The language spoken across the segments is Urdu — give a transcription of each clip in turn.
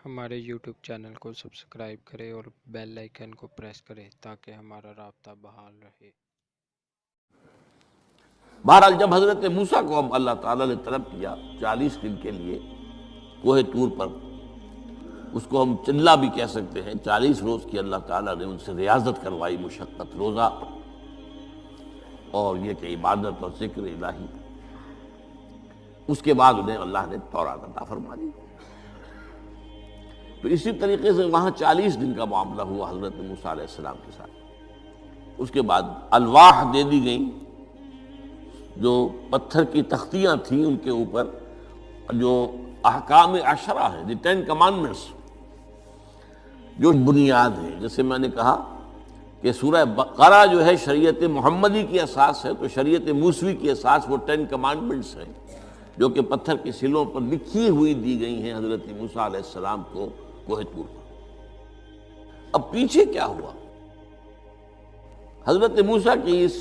ہمارے یوٹیوب چینل کو سبسکرائب کریں اور بیل آئیکن کو پریس کریں تاکہ ہمارا رابطہ بحال رہے۔ بہرحال جب حضرت موسیٰ کو اب اللہ تعالیٰ نے طلب کیا 40 دن کے لیے کوہ طور پر، اس کو ہم چلہ بھی کہہ سکتے ہیں، 40 روز کی اللہ تعالیٰ نے ان سے ریاضت کروائی، مشقت، روزہ اور یہ کہ عبادت اور ذکر الہی۔ اس کے بعد انہیں اللہ نے تورات عطا فرما دی۔ تو اسی طریقے سے وہاں 40 دن کا معاملہ ہوا حضرت موسیٰ علیہ السلام کے ساتھ۔ اس کے بعد الواح دے دی گئیں، جو پتھر کی تختیاں تھیں، ان کے اوپر جو احکام عشرہ ہیں، دی 10 کمانڈمنٹس، جو بنیاد ہے۔ جیسے میں نے کہا کہ سورہ بقرہ جو ہے شریعت محمدی کی اساس ہے، تو شریعت موسوی کی اساس وہ 10 کمانڈمنٹس ہیں، جو کہ پتھر کی سلوں پر لکھی ہوئی دی گئی ہیں حضرت موسیٰ علیہ السلام کو کوہ طور پر۔ اب پیچھے کیا ہوا؟ حضرت موسیٰ کی اس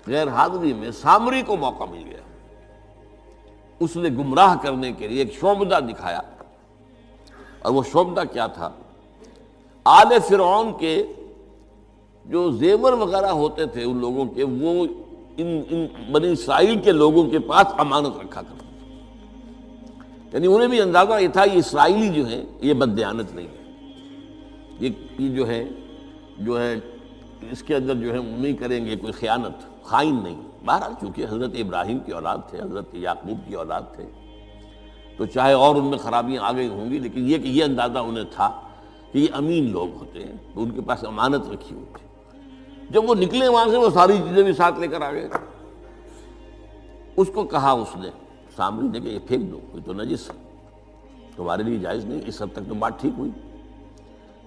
غیر حاضری میں سامری کو موقع مل گیا۔ اس نے گمراہ کرنے کے لیے ایک شعبدہ دکھایا، اور وہ شعبدہ کیا تھا؟ آل فرعون کے جو زیور وغیرہ ہوتے تھے ان لوگوں کے، وہ ان بنی اسرائیل کے لوگوں کے پاس امانت رکھا کرتے تھے۔ یعنی انہیں بھی اندازہ یہ تھا یہ اسرائیلی جو ہیں یہ بددیانت نہیں ہے، یہ جو ہے اس کے اندر جو ہے نہیں کریں گے کوئی خیانت، خائن نہیں۔ بہرحال چونکہ حضرت ابراہیم کی اولاد تھے، حضرت یعقوب کی اولاد تھے، تو چاہے اور ان میں خرابیاں آ گئی ہوں گی، لیکن یہ کہ یہ اندازہ انہیں تھا کہ یہ امین لوگ ہوتے ہیں، تو ان کے پاس امانت رکھی ہوئی تھی۔ جب وہ نکلے وہاں سے، وہ ساری چیزیں بھی ساتھ لے کر آ گئے۔ اس کو کہا اس نے، سامری نے، کہ یہ پھینک دو، یہ تو نجس ہے، تمہارے لیے جائز نہیں۔ اس حد تک تو بات ٹھیک ہوئی۔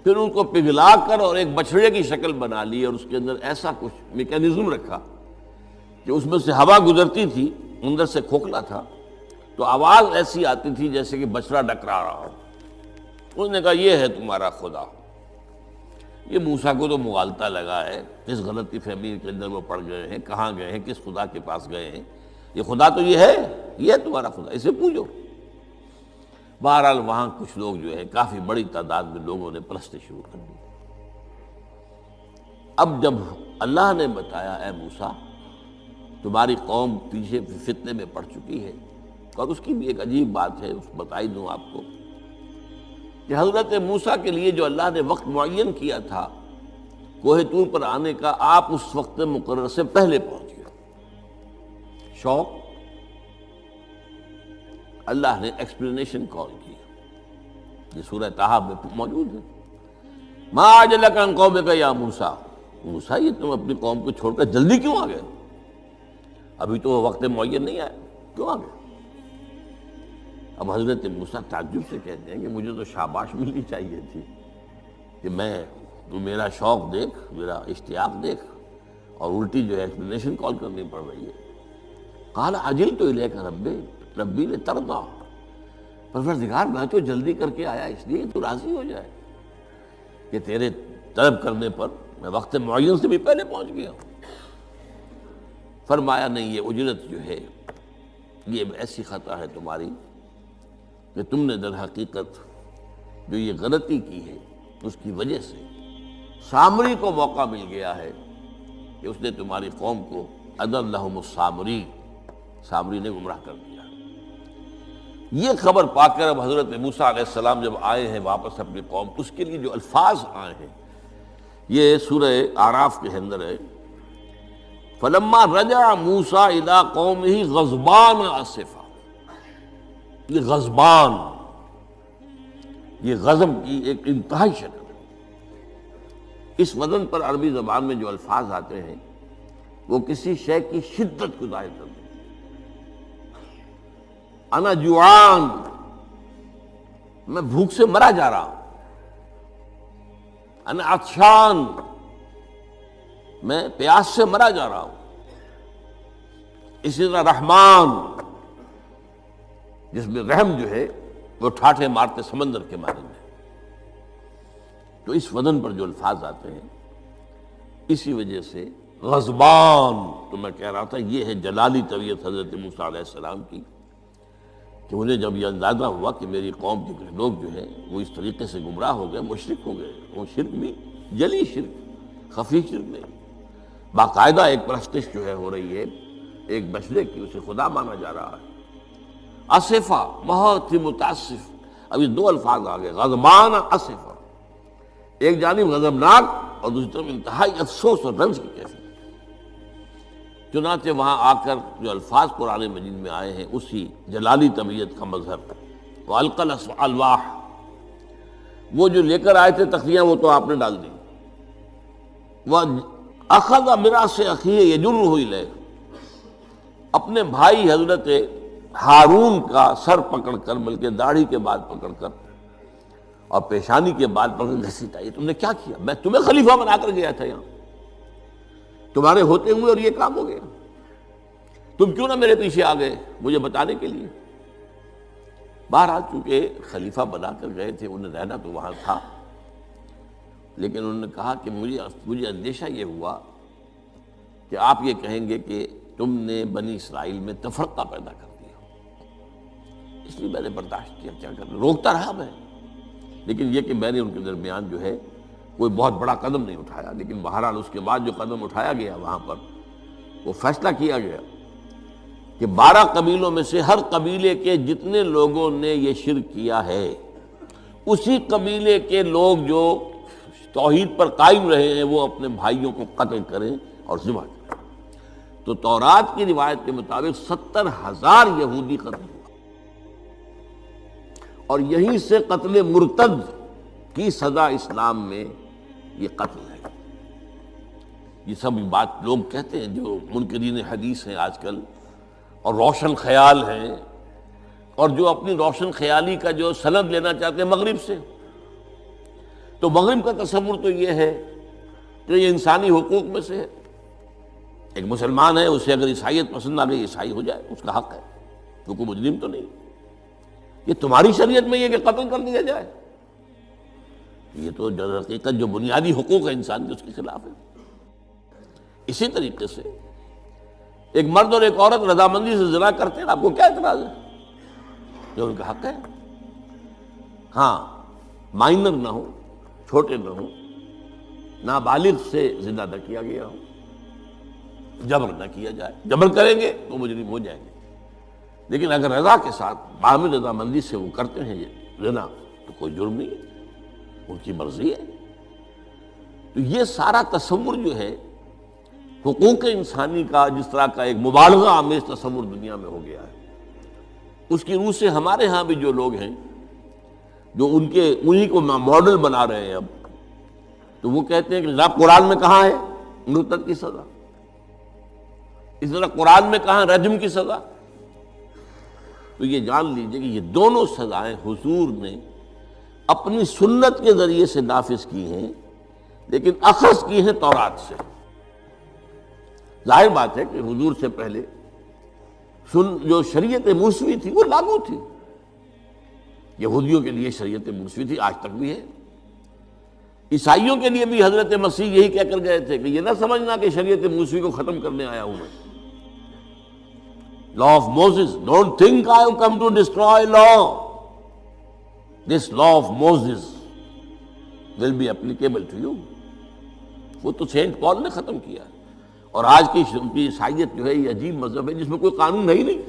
پھر ان کو پگھلا کر اور ایک بچڑے کی شکل بنا لی، اور اس کے اندر ایسا کچھ میکینزم رکھا کہ اس میں سے ہوا گزرتی تھی، اندر سے کھوکھلا تھا، تو آواز ایسی آتی تھی جیسے کہ بچڑا ڈکرا رہا ہو۔ اس نے کہا یہ ہے تمہارا خدا۔ یہ موسیٰ کو تو مغالطہ لگا ہے، کس غلطی فہمی کے اندر وہ پڑ گئے ہیں، کہاں گئے ہیں، کس خدا کے پاس گئے ہیں، یہ خدا تو یہ ہے تمہارا خدا، اسے پوجو۔ بہرحال وہاں کچھ لوگ جو ہے، کافی بڑی تعداد میں لوگوں نے پرستی شروع کر دی۔ اب جب اللہ نے بتایا اے موسیٰ تمہاری قوم پیچھے فتنے میں پڑ چکی ہے، اور اس کی بھی ایک عجیب بات ہے، اس بتائی دوں آپ کو، کہ حضرت موسیٰ کے لیے جو اللہ نے وقت معین کیا تھا کوہ طور پر آنے کا، آپ اس وقت مقرر سے پہلے پہنچ گئے۔ شوق، اللہ نے ایکسپلینیشن کال کی، یہ سورہ طٰہٰ میں موجود ہے۔ ما اعجلک عن قومک یا موسیٰ، موسیٰ یہ تم اپنی قوم کو چھوڑ کر جلدی کیوں آ گئے؟ ابھی تو وہ وقت معین نہیں آیا، کیوں آ گئے؟ اب حضرت موسیٰ تعجب سے کہتے ہیں کہ مجھے تو شاباش ملنی چاہیے تھی کہ تو میرا شوق دیکھ، میرا اشتیاق دیکھ، اور الٹی جو ہے ایکسپلینیشن کال کرنی پڑ رہی ہے۔ قال عجلت الیک ربی لترضیٰ، پروردگار میں تو جلدی کر کے آیا اس لیے تو راضی ہو جائے کہ تیرے طلب کرنے پر میں وقت معین سے بھی پہلے پہنچ گیا ہوں۔ فرمایا نہیں، یہ اجرت جو ہے یہ ایسی خطا ہے تمہاری کہ تم نے در حقیقت جو یہ غلطی کی ہے اس کی وجہ سے سامری کو موقع مل گیا ہے کہ اس نے تمہاری قوم کو اضلهم السامری، سامری نے گمراہ کر دیا۔ یہ خبر پا کر اب حضرت موسیٰ علیہ السلام جب آئے ہیں واپس اپنی قوم، اس کے لیے جو الفاظ آئے ہیں یہ سورہ اعراف کے اندر ہے۔ فلما رجع موسیٰ الی قومہ غضبان آسفا، یہ غضبان، یہ غضب کی ایک انتہائی شکل ہے۔ اس وزن پر عربی زبان میں جو الفاظ آتے ہیں وہ کسی شے کی شدت کو ظاہر کرتے ہیں۔ انا جوعان، میں بھوک سے مرا جا رہا ہوں۔ انا عطشان، میں پیاس سے مرا جا رہا ہوں۔ اسی طرح رحمان، جس میں رحم جو ہے وہ ٹھاٹھے مارتے سمندر کے مانند ہے۔ تو اس وزن پر جو الفاظ آتے ہیں اسی وجہ سے غضبان، تو میں کہہ رہا تھا یہ ہے جلالی طبیعت حضرت موسیٰ علیہ السلام کی، کہ انہیں جب یہ اندازہ ہوا کہ میری قوم کے کچھ لوگ جو ہیں وہ اس طریقے سے گمراہ ہو گئے، مشرک ہو گئے، وہ شرک بھی جلی شرک، خفی شرک نہیں، باقاعدہ ایک پرستش جو ہے ہو رہی ہے ایک بشرے کی، اسے خدا مانا جا رہا ہے۔ اسفا، بہت ہی متاسف، اب یہ دو الفاظ آ گئے، غضبان اسفا، ایک جانب غضبناک اور دوسری طرف انتہائی افسوس اور رنج کی کیفیت۔ چنانچہ وہاں آ کر جو الفاظ قرآن مجید میں آئے ہیں اسی جلالی طبیعت کا مظہر، وَأَلْقَى الْأَلْوَاحَ، وہ جو لے کر آئے تھے تختیاں وہ تو آپ نے ڈال دی، وَأَخَذَ مِرَاسَ أَخِيهِ يَجُرُّهُ إِلَيْهِ، اپنے بھائی حضرت ہارون کا سر پکڑ کر، بلکہ داڑھی کے بعد پکڑ کر اور پیشانی کے بعد پکڑ کر گھسیٹا، یہ تم نے کیا کیا؟ میں تمہیں خلیفہ بنا کر گیا تھا یہاں، تمہارے ہوتے ہوئے اور یہ کام ہو گیا، تم کیوں نہ میرے پیچھے آ گئے مجھے بتانے کے لیے؟ بہرحال چونکہ خلیفہ بنا کر گئے تھے، انہیں رہنا تو وہاں تھا، لیکن انہوں نے کہا کہ مجھے اندیشہ یہ ہوا کہ آپ یہ کہیں گے کہ تم نے بنی اسرائیل میں تفرقہ پیدا کر دیا، اس لیے میں نے برداشت کیا، کیا کرنا، روکتا رہا میں، لیکن یہ کہ میں نے ان کے درمیان جو ہے کوئی بہت بڑا قدم نہیں اٹھایا، لیکن بہرحال اس کے بعد جو قدم اٹھایا گیا وہاں پر وہ فیصلہ کیا گیا کہ 12 قبیلوں میں سے ہر قبیلے کے جتنے لوگوں نے یہ شرک کیا ہے اسی قبیلے کے لوگ جو توحید پر قائم رہے ہیں وہ اپنے بھائیوں کو قتل کریں اور ذبح کریں۔ تو تورات کی روایت کے مطابق 70,000 یہودی قتل ہوا، اور یہیں سے قتل مرتد کی سزا اسلام میں یہ قتل ہے۔ یہ سب بات لوگ کہتے ہیں جو منکرین حدیث ہیں آج کل اور روشن خیال ہیں، اور جو اپنی روشن خیالی کا جو سند لینا چاہتے ہیں مغرب سے، تو مغرب کا تصور تو یہ ہے کہ یہ انسانی حقوق میں سے ہے، ایک مسلمان ہے اسے اگر عیسائیت پسند آ گئی عیسائی ہو جائے، اس کا حق ہے، تو کوئی مجرم تو نہیں۔ یہ تمہاری شریعت میں یہ کہ قتل کر دیا جائے، یہ تو در حقیقت جو بنیادی حقوق ہے انسان کے اس کے خلاف ہے۔ اسی طریقے سے ایک مرد اور ایک عورت رضامندی سے زنا کرتے ہیں، آپ کو کیا اعتراض ہے؟ جو ان کا حق ہے، ہاں مائنر نہ ہو، چھوٹے نہ ہو، نابالغ سے زنا نہ کیا گیا ہو، جبر نہ کیا جائے، جبر کریں گے تو مجرم ہو جائیں گے، لیکن اگر رضا کے ساتھ باہمی رضامندی سے وہ کرتے ہیں یہ زنا تو کوئی جرم نہیں ہے، ان کی مرضی ہے۔ تو یہ سارا تصور جو ہے حقوق انسانی کا جس طرح کا ایک مبالغہ آمیز تصور دنیا میں ہو گیا ہے، اس کی روح سے ہمارے ہاں بھی جو لوگ ہیں جو انہی کو ماڈل بنا رہے ہیں اب، تو وہ کہتے ہیں کہ جناب قرآن میں کہاں ہے مرتد کی سزا، اس طرح قرآن میں کہاں رجم کی سزا؟ تو یہ جان لیجئے کہ یہ دونوں سزائیں حضور نے اپنی سنت کے ذریعے سے نافذ کی ہیں، لیکن اخذ کی ہیں تورات سے۔ ظاہر بات ہے کہ حضور سے پہلے جو شریعت موسوی تھی وہ لاگو تھی، یہودیوں کے لیے شریعت موسوی تھی، آج تک بھی ہے، عیسائیوں کے لیے بھی حضرت مسیح یہی کہہ کر گئے تھے کہ یہ نہ سمجھنا کہ شریعت موسوی کو ختم کرنے آیا ہوں میں، law of Moses, don't think I have come to destroy law, this law of Moses will be applicable to you۔ وہ تو سینٹ پال نے ختم کیا، اور آج کی عیسائیت جو ہے یہ عجیب مذہب ہے جس میں کوئی قانون ہے ہی نہیں،